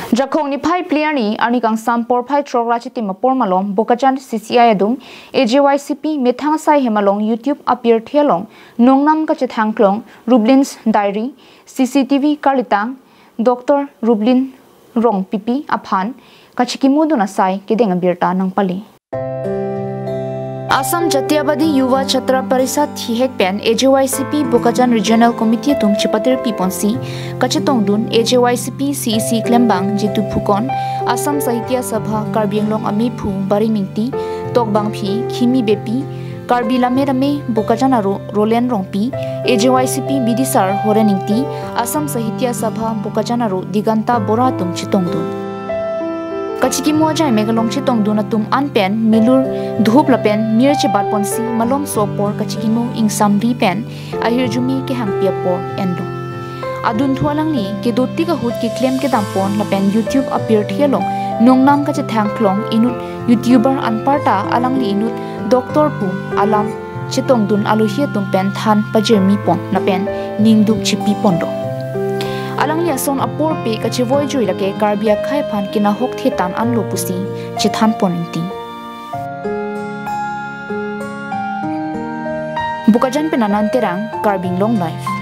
Jakong ni pai player ni ani kang sampor pai trogra chiti mapor malong bokajan CCI adum AJYCP methang sai hemalong YouTube appear thelong nongnam ka chethangklong Ruplin's diary CCTV kalitang Dr. Ruplin Rongpipi aphan kachekimo duna sai kedeng abirta nang pali Assam Jatyabadi Yuva Chhatra Parishad Thihek Pen AJYCP Bokajan Regional Committee tum Chipatir Piponsi Kachetongdun AJYCP CEC Klembang Jitu Phukon Assam Sahitya Sabha Karbianglong Ame Phu Barimingti Tokbang Phi Khimi Bepi Karbi Lame Bokajan Aro Ruplin Rongpi AJYCP Bidisar Horeningti Assam Sahitya Sabha Bokajan Aro Diganta Bora tum Chitongdun Kachekimo jai megalong chitong duna tum anpen milur dhup lapen mir che batponsi malom sopor kachekimo ing samri pen ahir jumi ke hangpia por endo adun thualang ni ke dotti ka hut ke claim ke dampon lapen YouTube appear thelong nongnam ka che thangklong inut YouTuber anparta alang li inut Dr. Pu alam chitong dun aluhia tum pen than pajemi pon lapen ningdup chipi pondo alang li asong apor pe kachevoi joi lake karbia khai phan kina hok thetan anlo pusi chithan poninti bukajan penanan terang karbing long life